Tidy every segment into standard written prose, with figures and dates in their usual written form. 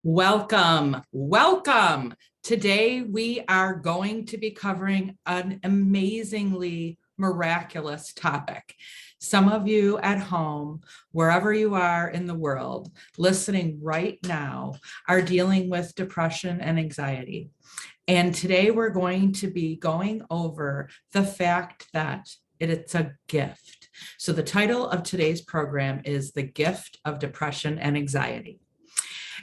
Welcome, welcome. Today we are going to be covering an amazingly miraculous topic. Some of you at home, wherever you are in the world, listening right now, are dealing with depression and anxiety. And today we're going to be going over the fact that it's a gift. So the title of today's program is The Gift of Depression and Anxiety.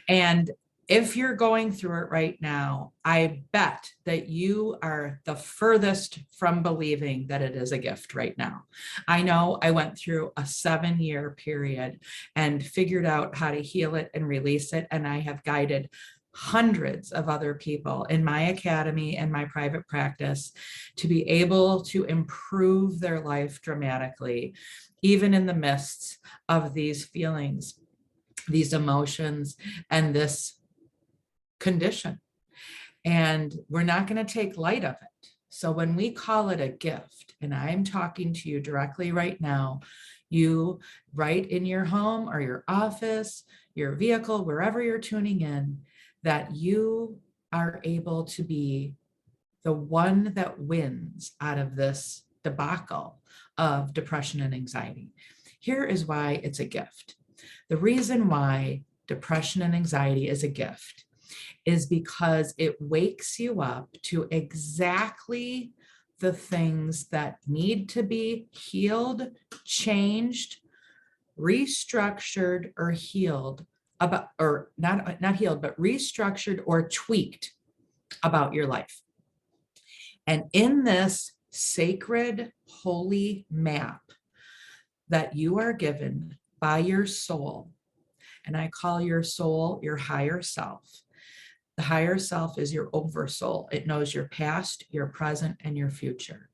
And if you're going through it right now, I bet that you are the furthest from believing that it is a gift right now. I know I went through a 7-year period and figured out how to heal it and release it. And I have guided hundreds of other people in my academy and my private practice to be able to improve their life dramatically, even in the midst of these feelings, these emotions, and this condition. And we're not going to take light of it. So when we call it a gift, and I'm talking to you directly right now, you right in your home or your office, your vehicle, wherever you're tuning in, that you are able to be the one that wins out of this debacle of depression and anxiety. Here is why it's a gift. The reason why depression and anxiety is a gift is because it wakes you up to exactly the things that need to be healed, changed, restructured, or healed about, or not healed, but restructured or tweaked about your life. And in this sacred, holy map that you are given by your soul, and I call your soul your higher self. The higher self is your oversoul. It knows your past, your present, and your future.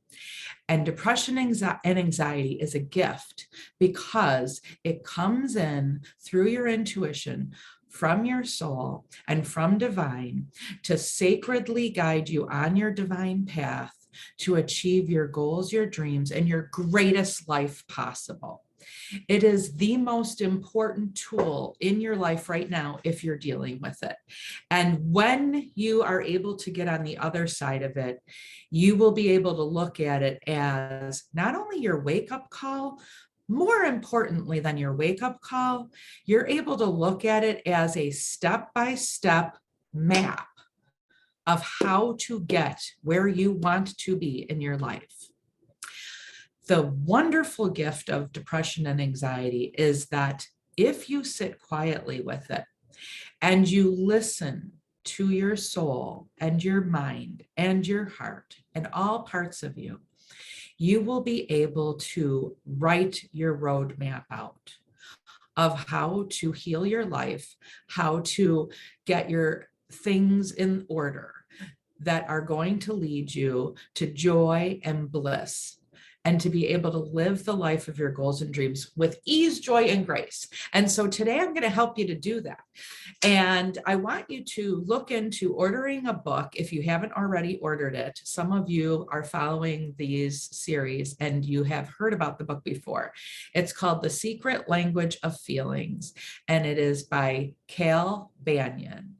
And depression and anxiety is a gift because it comes in through your intuition, from your soul, and from divine to sacredly guide you on your divine path to achieve your goals, your dreams, and your greatest life possible. It is the most important tool in your life right now if you're dealing with it. And when you are able to get on the other side of it, you will be able to look at it as not only your wake-up call, more importantly than your wake-up call, you're able to look at it as a step-by-step map of how to get where you want to be in your life. The wonderful gift of depression and anxiety is that if you sit quietly with it and you listen to your soul and your mind and your heart and all parts of you, you will be able to write your roadmap out of how to heal your life, how to get your things in order that are going to lead you to joy and bliss, and to be able to live the life of your goals and dreams with ease, joy, and grace. And so today I'm going to help you to do that. And I want you to look into ordering a book if you haven't already ordered it. Some of you are following these series and you have heard about the book before. It's called The Secret Language of Feelings, and it is by Cal Banyan,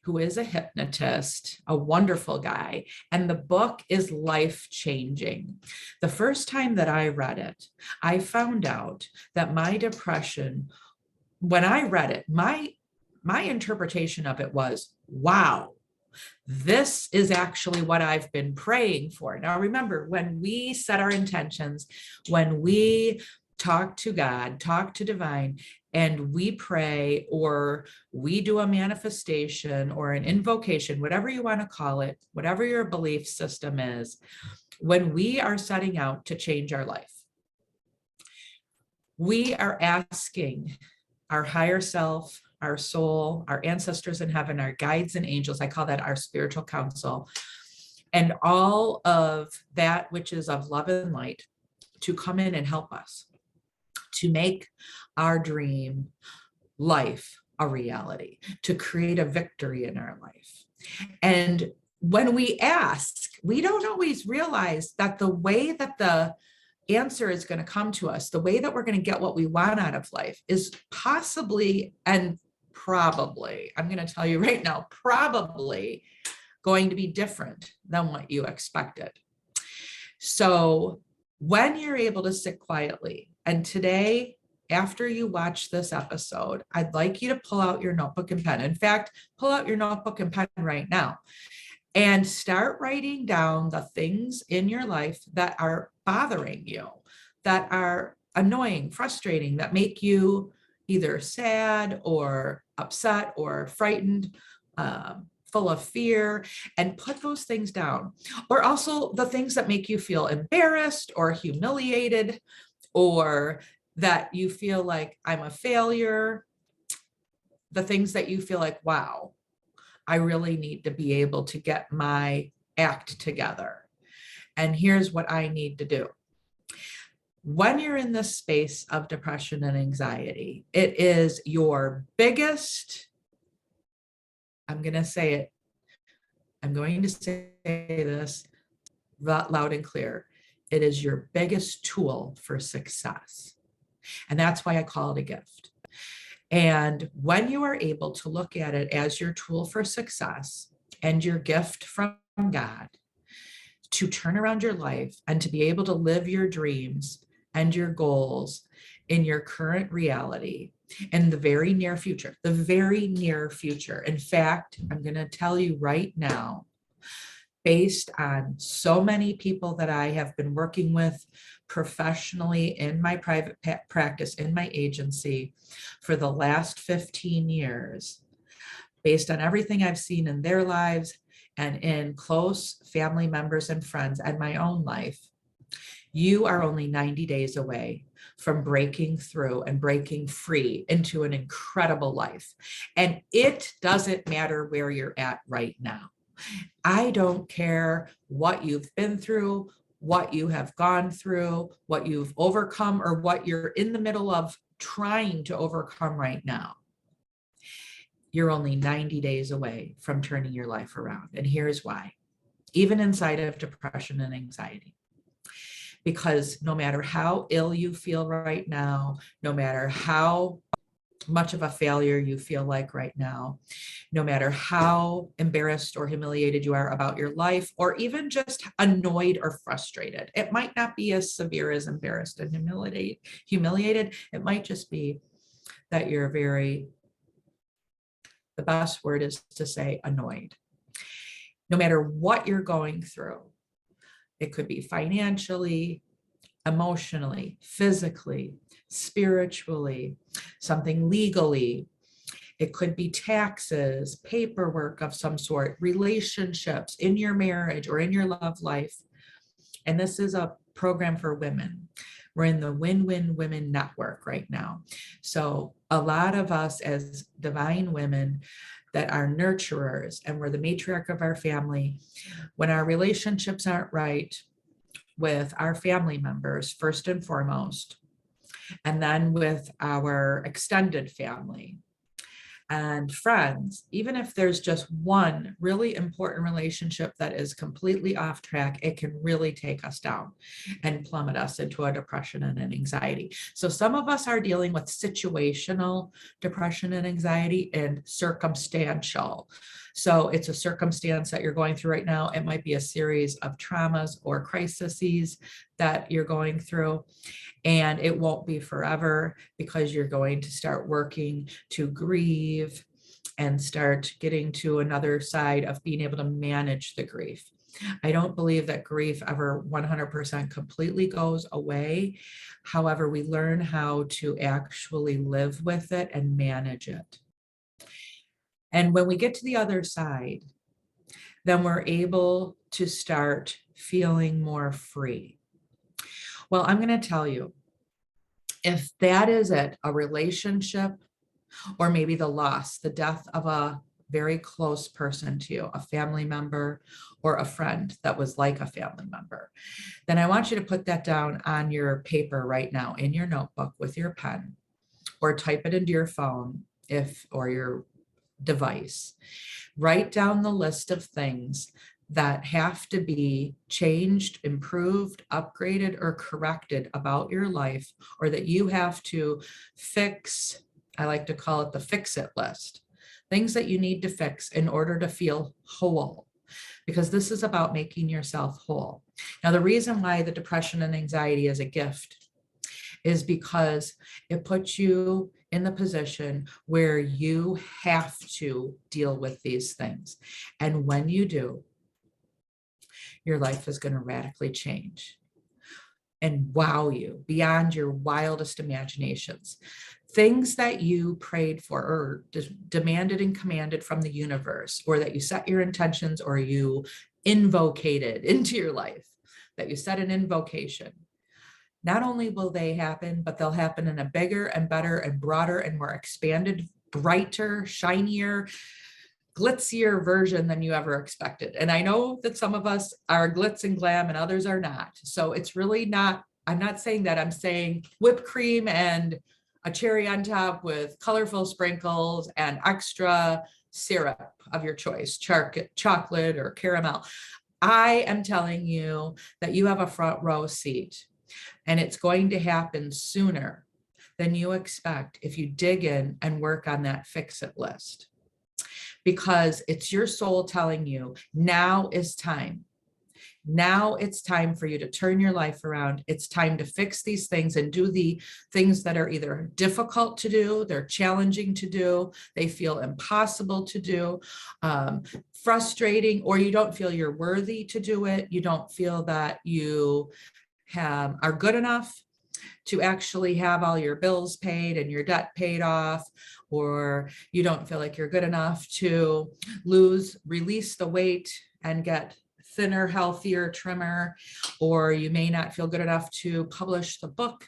who is a hypnotist, a wonderful guy, and the book is life-changing. The first time that I read it, I found out that my depression, when I read it, my interpretation of it was, wow, this is actually what I've been praying for. Now, remember, when we set our intentions, when we talk to God, talk to divine, and we pray or we do a manifestation or an invocation, whatever you want to call it, whatever your belief system is, when we are setting out to change our life, we are asking our higher self, our soul, our ancestors in heaven, our guides and angels, I call that our spiritual council, and all of that which is of love and light to come in and help us to make our dream life a reality, to create a victory in our life. And when we ask, we don't always realize that the way that the answer is going to come to us, the way that we're going to get what we want out of life is possibly and probably, I'm going to tell you right now, probably going to be different than what you expected. So when you're able to sit quietly, and today, after you watch this episode, I'd like you to pull out your notebook and pen. In fact, pull out your notebook and pen right now and start writing down the things in your life that are bothering you, that are annoying, frustrating, that make you either sad or upset or frightened, full of fear, and put those things down. Or also the things that make you feel embarrassed or humiliated, or that you feel like I'm a failure, the things that you feel like, wow, I really need to be able to get my act together. And here's what I need to do. When you're in this space of depression and anxiety, it is your biggest, I'm going to say this loud and clear. It is your biggest tool for success. And that's why I call it a gift. And when you are able to look at it as your tool for success and your gift from God to turn around your life and to be able to live your dreams and your goals in your current reality in the very near future, In fact, I'm going to tell you right now, based on so many people that I have been working with professionally in my private practice, in my agency for the last 15 years, based on everything I've seen in their lives and in close family members and friends and my own life, you are only 90 days away from breaking through and breaking free into an incredible life. And it doesn't matter where you're at right now. I don't care what you've been through, what you have gone through, what you've overcome, or what you're in the middle of trying to overcome right now. You're only 90 days away from turning your life around. And here's why. Even inside of depression and anxiety. Because no matter how ill you feel right now, no matter how much of a failure you feel like right now, no matter how embarrassed or humiliated you are about your life, or even just annoyed or frustrated, it might not be as severe as embarrassed and humiliated. It might just be that you're the best word is to say annoyed. No matter what you're going through, it could be financially, emotionally, physically, spiritually, something legally. It could be taxes, paperwork of some sort, relationships in your marriage or in your love life. And this is a program for women. We're in the Win-Win Women Network right now. So a lot of us as divine women that are nurturers, and we're the matriarch of our family, when our relationships aren't right with our family members, first and foremost, and then with our extended family and friends, even if there's just one really important relationship that is completely off track, it can really take us down and plummet us into a depression and an anxiety. So some of us are dealing with situational depression and anxiety and circumstantial. So it's a circumstance that you're going through right now. It might be a series of traumas or crises that you're going through. And it won't be forever because you're going to start working to grieve and start getting to another side of being able to manage the grief. I don't believe that grief ever 100% completely goes away. However, we learn how to actually live with it and manage it. And when we get to the other side, then we're able to start feeling more free. Well, I'm going to tell you, if that is it, a relationship, or maybe the loss, the death of a very close person to you, a family member or a friend that was like a family member, then I want you to put that down on your paper right now in your notebook with your pen, or type it into your phone or your device. Write down the list of things that have to be changed, improved, upgraded, or corrected about your life, or that you have to fix, I like to call it the fix it list. Things that you need to fix in order to feel whole, because this is about making yourself whole. Now, the reason why the depression and anxiety is a gift is because it puts you in the position where you have to deal with these things. And when you do, your life is going to radically change and wow you beyond your wildest imaginations. Things that you prayed for or demanded and commanded from the universe, or that you set your intentions or you invocated into your life, that you set an invocation. Not only will they happen, but they'll happen in a bigger and better and broader and more expanded, brighter, shinier, glitzier version than you ever expected. And I know that some of us are glitz and glam and others are not. So it's really not, I'm not saying that, I'm saying whipped cream and a cherry on top with colorful sprinkles and extra syrup of your choice, chocolate or caramel. I am telling you that you have a front row seat, and it's going to happen sooner than you expect if you dig in and work on that fix it list. Because it's your soul telling you, now is time. Now it's time for you to turn your life around. It's time to fix these things and do the things that are either difficult to do, they're challenging to do, they feel impossible to do, frustrating, or you don't feel you're worthy to do it. You don't feel that you are good enough to actually have all your bills paid and your debt paid off, or you don't feel like you're good enough to release the weight and get thinner, healthier, trimmer, or you may not feel good enough to publish the book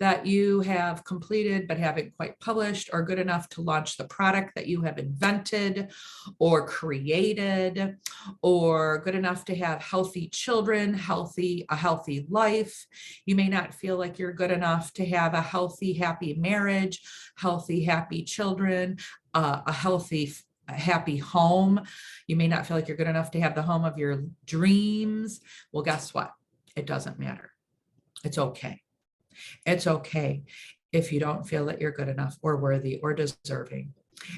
that you have completed but haven't quite published, or good enough to launch the product that you have invented or created, or good enough to have healthy children, a healthy life. You may not feel like you're good enough to have a healthy, happy marriage, healthy, happy children, a healthy, happy home. You may not feel like you're good enough to have the home of your dreams. Well, guess what? It doesn't matter. It's okay. It's okay if you don't feel that you're good enough or worthy or deserving.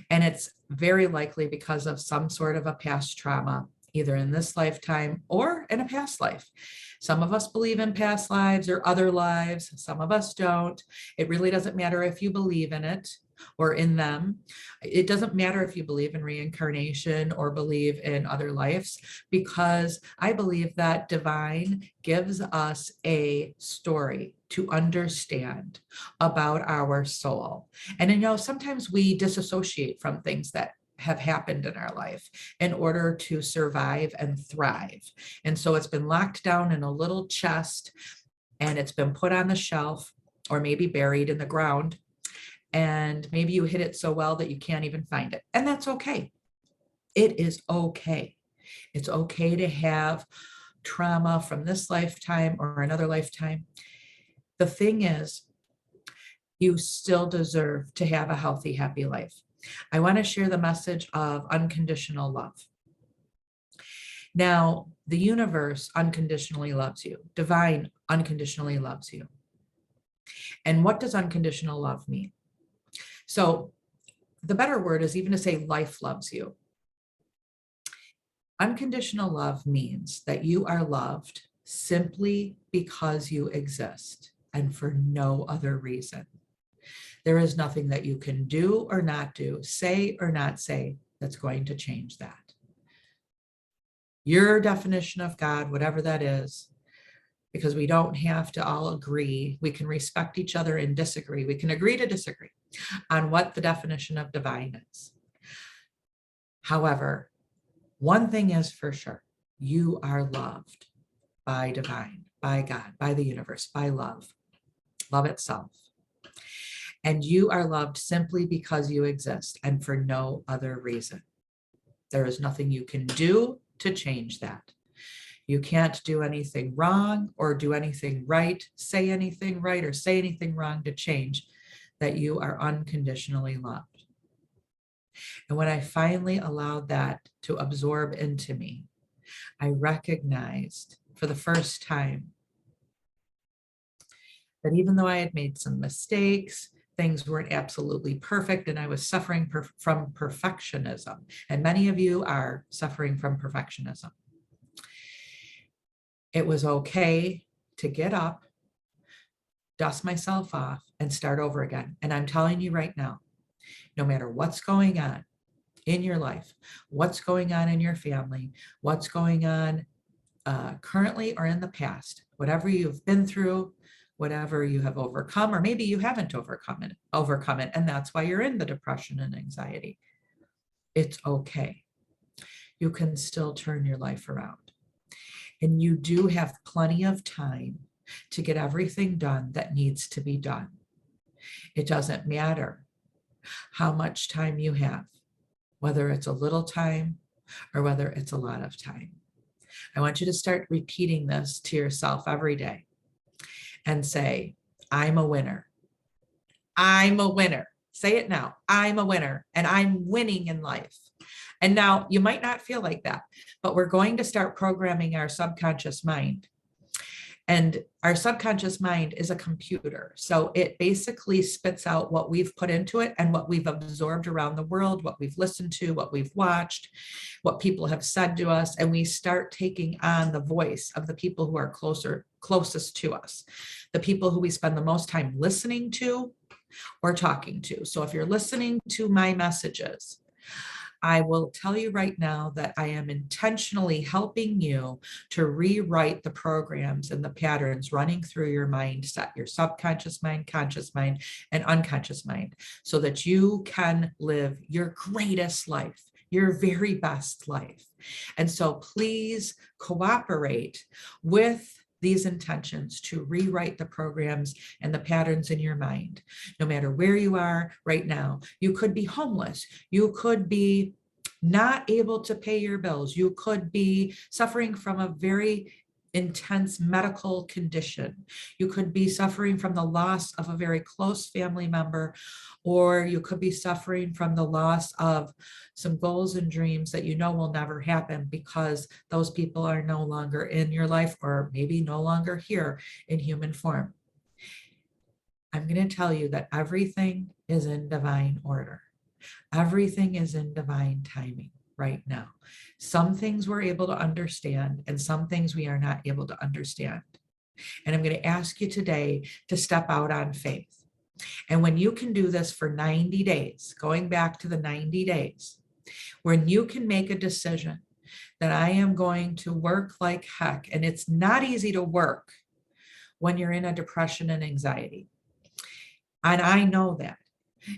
And it's very likely because of some sort of a past trauma, either in this lifetime or in a past life. Some of us believe in past lives or other lives. Some of us don't. It really doesn't matter if you believe in it or in them. It doesn't matter if you believe in reincarnation or believe in other lives, because I believe that divine gives us a story to understand about our soul. And sometimes we disassociate from things that have happened in our life in order to survive and thrive. And so it's been locked down in a little chest, and it's been put on the shelf or maybe buried in the ground. And maybe you hid it so well that you can't even find it. And that's okay. It is okay. It's okay to have trauma from this lifetime or another lifetime. The thing is, you still deserve to have a healthy, happy life. I want to share the message of unconditional love. Now, the universe unconditionally loves you. Divine unconditionally loves you. And what does unconditional love mean? So the better word is even to say life loves you. Unconditional love means that you are loved simply because you exist and for no other reason. There is nothing that you can do or not do, say or not say, that's going to change that. Your definition of God, whatever that is, because we don't have to all agree. We can respect each other and disagree. We can agree to disagree on what the definition of divine is. However, one thing is for sure, you are loved by divine, by God, by the universe, by love itself. And you are loved simply because you exist and for no other reason. There is nothing you can do to change that. You can't do anything wrong or do anything right, say anything right or say anything wrong to change that you are unconditionally loved. And when I finally allowed that to absorb into me, I recognized for the first time that even though I had made some mistakes, things weren't absolutely perfect and I was suffering from perfectionism. And many of you are suffering from perfectionism. It was okay to get up, dust myself off, and start over again. And I'm telling you right now, no matter what's going on in your life, what's going on in your family, what's going on currently or in the past, whatever you've been through, whatever you have overcome, or maybe you haven't overcome it, and that's why you're in the depression and anxiety. It's okay. You can still turn your life around. And you do have plenty of time to get everything done that needs to be done. It doesn't matter how much time you have, whether it's a little time or whether it's a lot of time. I want you to start repeating this to yourself every day and say, I'm a winner. I'm a winner. Say it now. I'm a winner and I'm winning in life. And now you might not feel like that, but we're going to start programming our subconscious mind. And our subconscious mind is a computer. So it basically spits out what we've put into it and what we've absorbed around the world, what we've listened to, what we've watched, what people have said to us. And we start taking on the voice of the people who are closest to us, the people who we spend the most time listening to or talking to. So if you're listening to my messages, I will tell you right now that I am intentionally helping you to rewrite the programs and the patterns running through your mindset, your subconscious mind, conscious mind, and unconscious mind, so that you can live your greatest life, your very best life. And so please cooperate with these intentions to rewrite the programs and the patterns in your mind. No matter where you are right now, you could be homeless, you could be not able to pay your bills, you could be suffering from a very intense medical condition, you could be suffering from the loss of a very close family member, or you could be suffering from the loss of some goals and dreams that you know will never happen because those people are no longer in your life, or maybe no longer here in human form. I'm going to tell you that everything is in divine order. Everything is in divine timing right now. Some things we're able to understand and some things we are not able to understand. And I'm going to ask you today to step out on faith. And when you can do this for 90 days, going back to the 90 days, when you can make a decision that I am going to work like heck, and it's not easy to work when you're in a depression and anxiety. And I know that.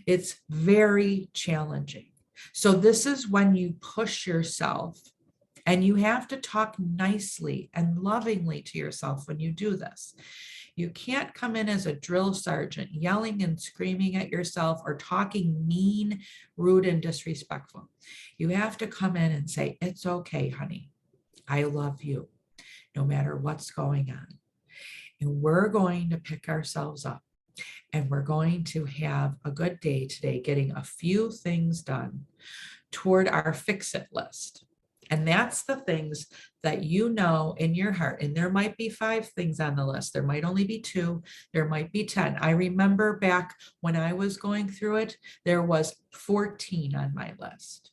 It's very challenging. So this is when you push yourself, and you have to talk nicely and lovingly to yourself when you do this. You can't come in as a drill sergeant yelling and screaming at yourself or talking mean, rude, and disrespectful. You have to come in and say, it's okay, honey. I love you no matter what's going on. And we're going to pick ourselves up. And we're going to have a good day today, getting a few things done toward our fix-it list. And that's the things that you know in your heart. And there might be 5 things on the list. There might only be 2. There might be 10. I remember back when I was going through it, there was 14 on my list.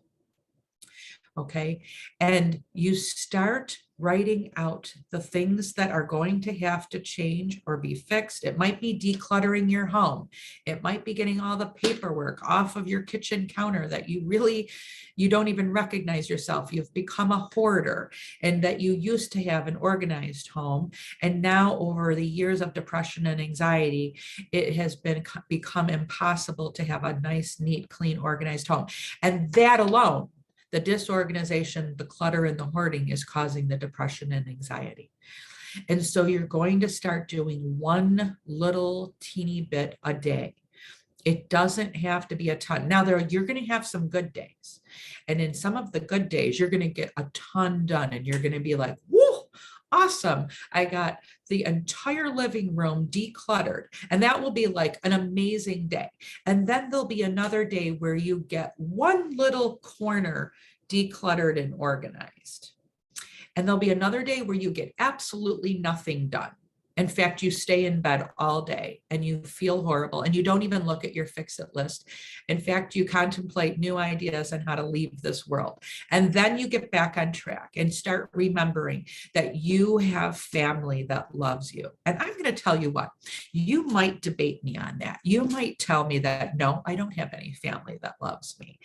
Okay. And you start writing out the things that are going to have to change or be fixed. It might be decluttering your home. It might be getting all the paperwork off of your kitchen counter that you don't even recognize yourself. You've become a hoarder, and that you used to have an organized home. And now over the years of depression and anxiety, it has become impossible to have a nice, neat, clean, organized home. And that alone, the disorganization, the clutter, and the hoarding is causing the depression and anxiety. And so you're going to start doing one little teeny bit a day. It doesn't have to be a ton. Now, you're going to have some good days. And in some of the good days, you're going to get a ton done. And you're going to be like, whoa, awesome. I got the entire living room decluttered. And that will be like an amazing day. And then there'll be another day where you get one little corner decluttered and organized. And there'll be another day where you get absolutely nothing done. In fact, you stay in bed all day and you feel horrible and you don't even look at your fix-it list. In fact, you contemplate new ideas on how to leave this world. And then you get back on track and start remembering that you have family that loves you. And I'm going to tell you what, you might debate me on that. You might tell me that, no, I don't have any family that loves me.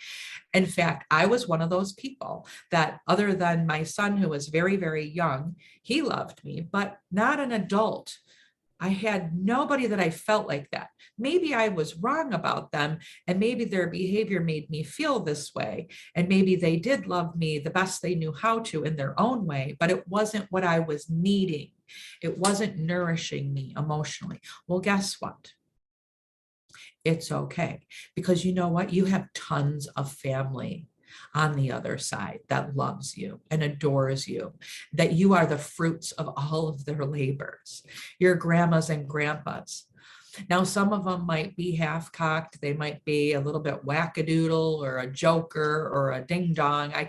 In fact, I was one of those people that, other than my son, who was very, very young, he loved me, but not an adult. I had nobody that I felt like that. Maybe I was wrong about them, and maybe their behavior made me feel this way. And maybe they did love me the best they knew how to in their own way, but it wasn't what I was needing. It wasn't nourishing me emotionally. Well, guess what? It's okay, because you know what? You have tons of family on the other side that loves you and adores you, that you are the fruits of all of their labors, your grandmas and grandpas. Now, some of them might be half-cocked. They might be a little bit wackadoodle or a joker or a ding-dong. I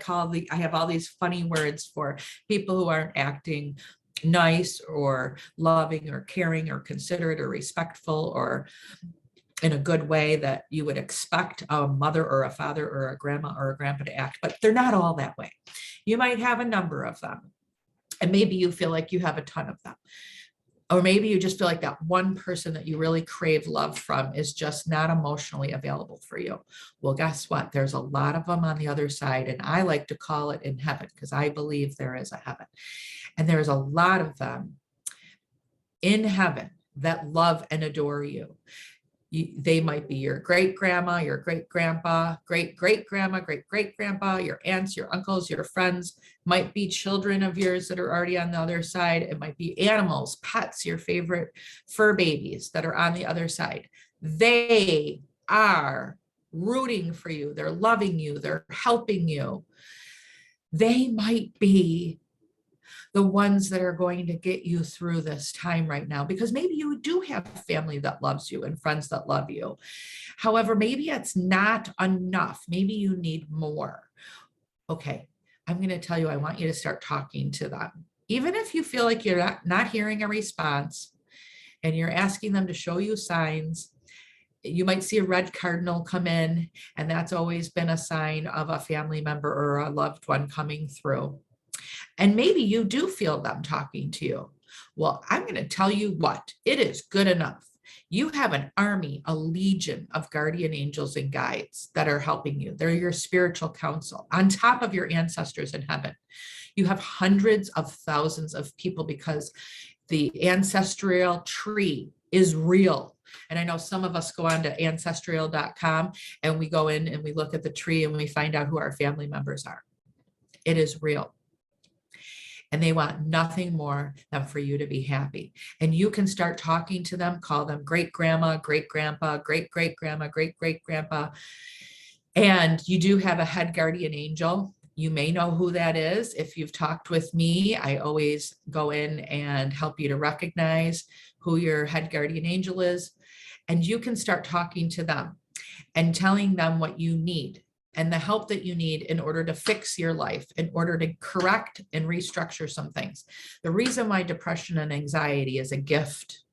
have all these funny words for people who aren't acting nice or loving or caring or considerate or respectful or in a good way that you would expect a mother or a father or a grandma or a grandpa to act, but they're not all that way. You might have a number of them, and maybe you feel like you have a ton of them. Or maybe you just feel like that one person that you really crave love from is just not emotionally available for you. Well, guess what? There's a lot of them on the other side, and I like to call it in heaven, because I believe there is a heaven. And there's a lot of them in heaven that love and adore you. They might be your great grandma, your great grandpa, great great grandma, great great grandpa, your aunts, your uncles, your friends, might be children of yours that are already on the other side. It might be animals, pets, your favorite fur babies that are on the other side. They are rooting for you. They're loving you. They're helping you. They might be the ones that are going to get you through this time right now, because maybe you do have family that loves you and friends that love you. However, maybe it's not enough. Maybe you need more. Okay, I'm going to tell you, I want you to start talking to them. Even if you feel like you're not hearing a response and you're asking them to show you signs, you might see a red cardinal come in, and that's always been a sign of a family member or a loved one coming through. And maybe you do feel them talking to you. Well, I'm going to tell you what, it is good enough. You have an army, a legion of guardian angels and guides that are helping you. They're your spiritual council on top of your ancestors in heaven. You have hundreds of thousands of people, because the ancestral tree is real. And I know some of us go on to ancestral.com and we go in and we look at the tree and we find out who our family members are. It is real. And they want nothing more than for you to be happy. And you can start talking to them, call them great grandma, great grandpa, great great grandma, great great grandpa. And you do have a head guardian angel. You may know who that is. If you've talked with me, I always go in and help you to recognize who your head guardian angel is. And you can start talking to them and telling them what you need and the help that you need in order to fix your life, in order to correct and restructure some things. The reason why depression and anxiety is a gift,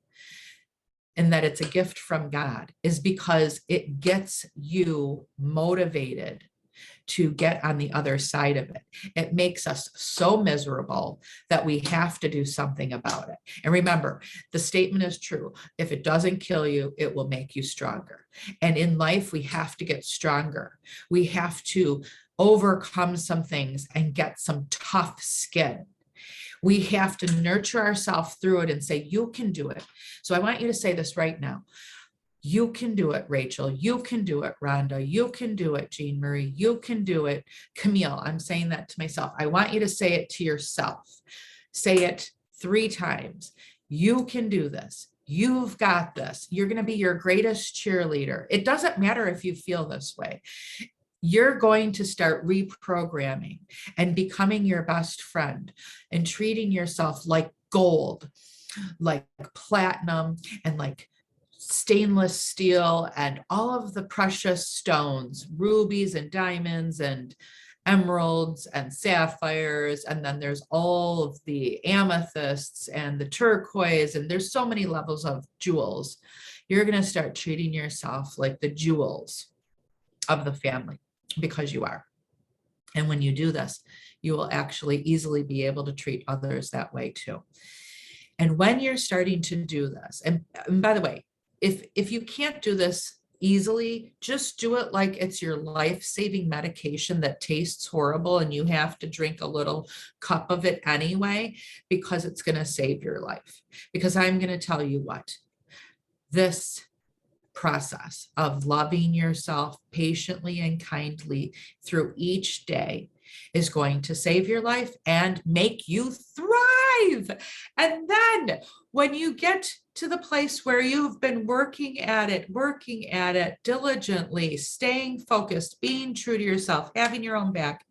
and that it's a gift from God, is because it gets you motivated to get on the other side of it. It makes us so miserable that we have to do something about it. And remember, the statement is true. If it doesn't kill you, it will make you stronger. And in life, we have to get stronger. We have to overcome some things and get some tough skin. We have to nurture ourselves through it and say, you can do it. So I want you to say this right now. You can do it, Rachel. You can do it, Rhonda. You can do it, Jean Marie. You can do it, Camille. I'm saying that to myself. I want you to say it to yourself. Say it 3 times. You can do this. You've got this. You're going to be your greatest cheerleader. It doesn't matter if you feel this way. You're going to start reprogramming and becoming your best friend and treating yourself like gold, like platinum, and like stainless steel and all of the precious stones, rubies and diamonds and emeralds and sapphires, and then there's all of the amethysts and the turquoise, and there's so many levels of jewels. You're going to start treating yourself like the jewels of the family, because you are. And when you do this, you will actually easily be able to treat others that way too. And when you're starting to do this, and by the way, if you can't do this easily, just do it like it's your life-saving medication that tastes horrible and you have to drink a little cup of it anyway, because it's going to save your life. Because I'm going to tell you what, this process of loving yourself patiently and kindly through each day is going to save your life and make you thrive. And then when you get to the place where you've been working at it diligently, staying focused, being true to yourself, having your own back,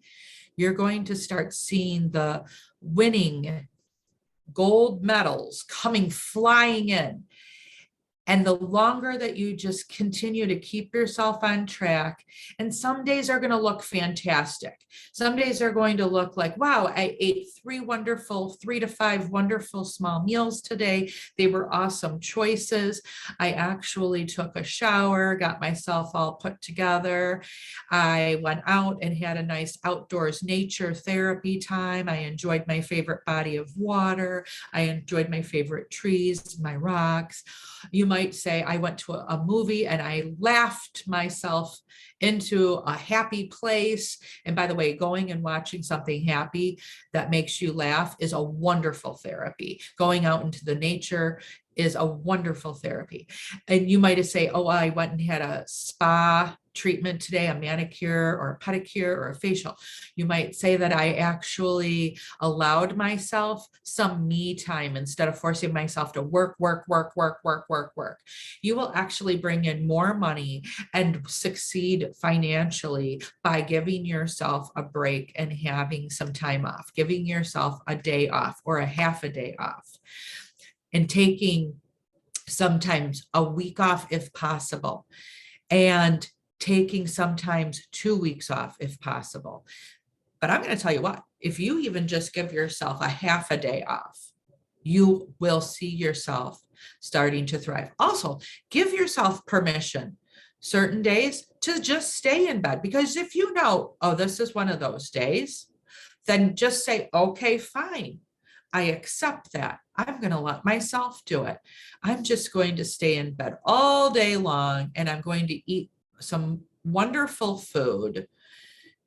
you're going to start seeing the winning gold medals coming flying in. And the longer that you just continue to keep yourself on track, and some days are going to look fantastic. Some days are going to look like, wow, I ate 3 to 5 wonderful small meals today. They were awesome choices. I actually took a shower, got myself all put together. I went out and had a nice outdoors nature therapy time. I enjoyed my favorite body of water. I enjoyed my favorite trees, my rocks. You might say, I went to a movie and I laughed myself into a happy place. And by the way, going and watching something happy that makes you laugh is a wonderful therapy. Going out into the nature is a wonderful therapy. And you might say, oh, I went and had a spa treatment today, a manicure or a pedicure or a facial. You might say that I actually allowed myself some me time instead of forcing myself to work. You will actually bring in more money and succeed financially by giving yourself a break and having some time off, giving yourself a day off or a half a day off, and taking sometimes a week off if possible, and taking sometimes 2 weeks off if possible. But I'm going to tell you what, if you even just give yourself a half a day off, you will see yourself starting to thrive. Also, give yourself permission certain days to just stay in bed, because if you know, oh, this is one of those days, then just say, okay, fine. I accept that. I'm going to let myself do it. I'm just going to stay in bed all day long, and I'm going to eat some wonderful food,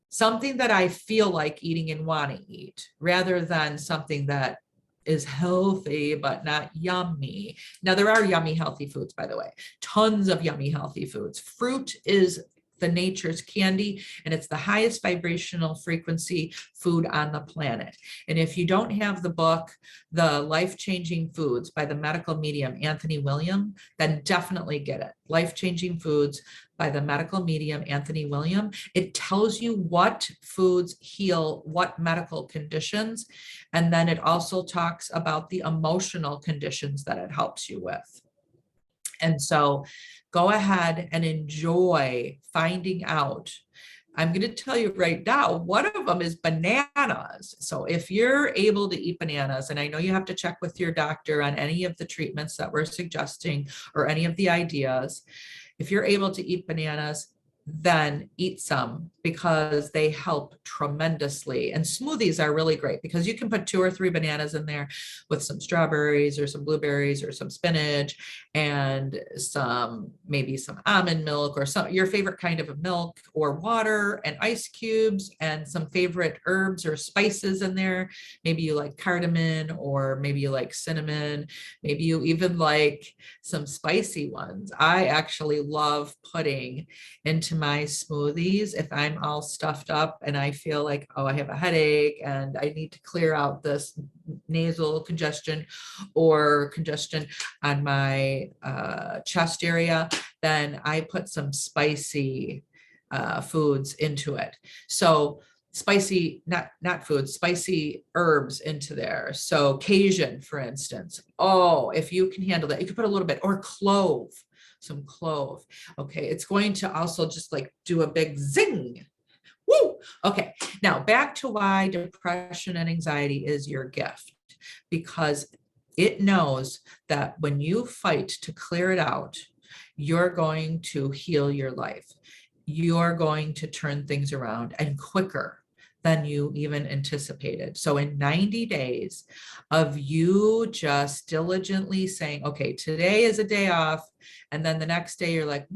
something that I feel like eating and want to eat, rather than something that is healthy but not yummy. Now, there are yummy healthy foods, by the way, tons of yummy healthy foods. Fruit is the nature's candy, and it's the highest vibrational frequency food on the planet. And if you don't have the book, The Life-Changing Foods by the medical medium Anthony William, then definitely get it. Life-Changing Foods by the medical medium Anthony William. It tells you what foods heal what medical conditions, and then it also talks about the emotional conditions that it helps you with. And so go ahead and enjoy finding out. I'm going to tell you right now, one of them is bananas. So if you're able to eat bananas, and I know you have to check with your doctor on any of the treatments that we're suggesting or any of the ideas, if you're able to eat bananas, then eat some, because they help tremendously. And smoothies are really great because you can put 2 or 3 bananas in there with some strawberries or some blueberries or some spinach and maybe some almond milk or your favorite kind of a milk, or water and ice cubes and some favorite herbs or spices in there. Maybe you like cardamom, or maybe you like cinnamon. Maybe you even like some spicy ones. I actually love putting into my smoothies, if I'm all stuffed up and I feel like, oh, I have a headache and I need to clear out this nasal congestion or congestion on my chest area, then I put some spicy foods into it. So spicy, not foods, spicy herbs into there. So Cajun, for instance. Oh, if you can handle that, you could put a little bit, or clove. Some clove. Okay, it's going to also just like do a big zing. Woo! Okay, Now, back to why depression and anxiety is your gift, because it knows that when you fight to clear it out, you're going to heal your life. You're going to turn things around and quicker than you even anticipated. So in 90 days of you just diligently saying, okay, today is a day off. And then the next day you're like,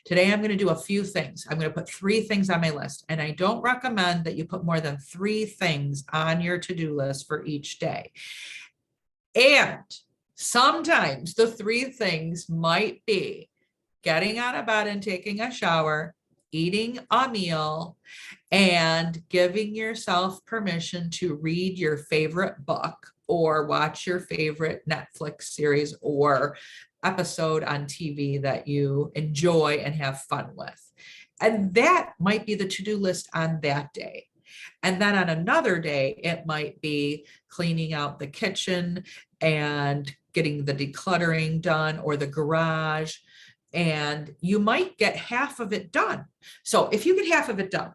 today I'm going to do a few things. I'm going to put 3 things on my list. And I don't recommend that you put more than 3 things on your to-do list for each day. And sometimes the 3 things might be getting out of bed and taking a shower, eating a meal, and giving yourself permission to read your favorite book or watch your favorite Netflix series or episode on TV that you enjoy and have fun with. And that might be the to-do list on that day. And then on another day, it might be cleaning out the kitchen and getting the decluttering done, or the garage. And you might get half of it done. So if you get half of it done,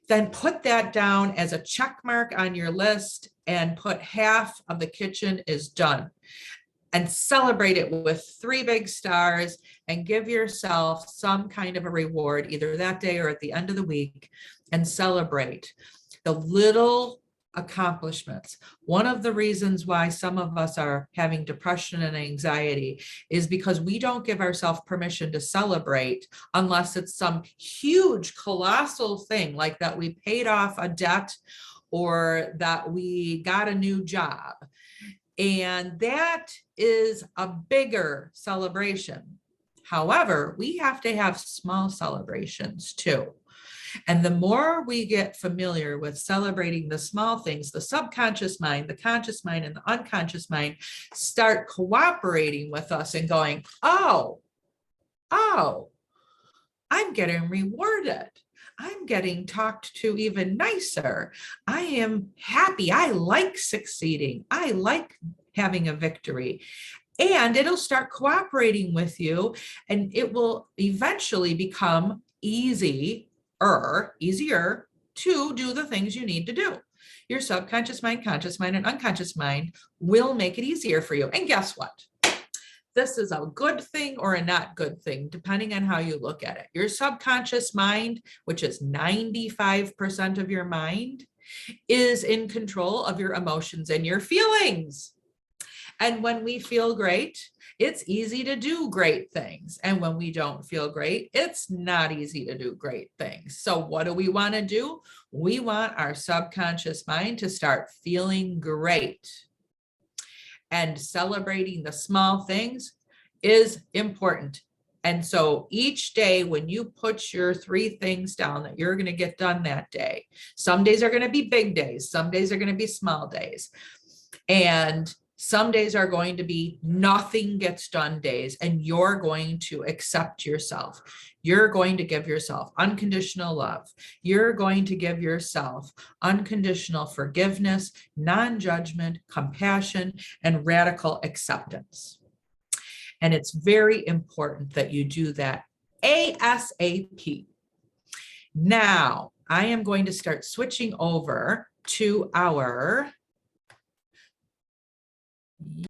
then put that down as a check mark on your list and put half of the kitchen is done. And celebrate it with 3 big stars and give yourself some kind of a reward, either that day or at the end of the week, and celebrate the little accomplishments. One of the reasons why some of us are having depression and anxiety is because we don't give ourselves permission to celebrate unless it's some huge, colossal thing, like that we paid off a debt or that we got a new job. And that is a bigger celebration. However, we have to have small celebrations too. And the more we get familiar with celebrating the small things, the subconscious mind, the conscious mind, and the unconscious mind start cooperating with us and going, oh, I'm getting rewarded. I'm getting talked to even nicer. I am happy. I like succeeding. I like having a victory. And it'll start cooperating with you, and it will eventually become easier to do the things you need to do. Your subconscious mind, conscious mind, and unconscious mind will make it easier for you. And guess what? This is a good thing or a not good thing, depending on how you look at it. Your subconscious mind, which is 95% of your mind, is in control of your emotions and your feelings. And when we feel great, it's easy to do great things. And when we don't feel great, it's not easy to do great things. So what do we want to do? We want our subconscious mind to start feeling great. And celebrating the small things is important. And so each day when you put your 3 things down that you're going to get done that day, some days are going to be big days, some days are going to be small days. And some days are going to be nothing gets done days, and you're going to accept yourself. You're going to give yourself unconditional love. You're going to give yourself unconditional forgiveness, non-judgment, compassion, and radical acceptance. And it's very important that you do that ASAP. Now, I am going to start switching over to our